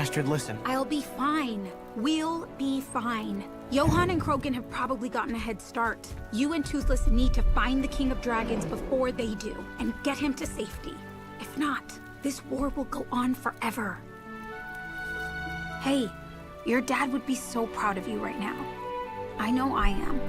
Astrid, listen. I'll be fine. We'll be fine. Johan and Krogan have probably gotten a head start. You and Toothless need to find the King of Dragons before they do, and get him to safety. If not, this war will go on forever. Hey, your dad would be so proud of you right now. I know I am.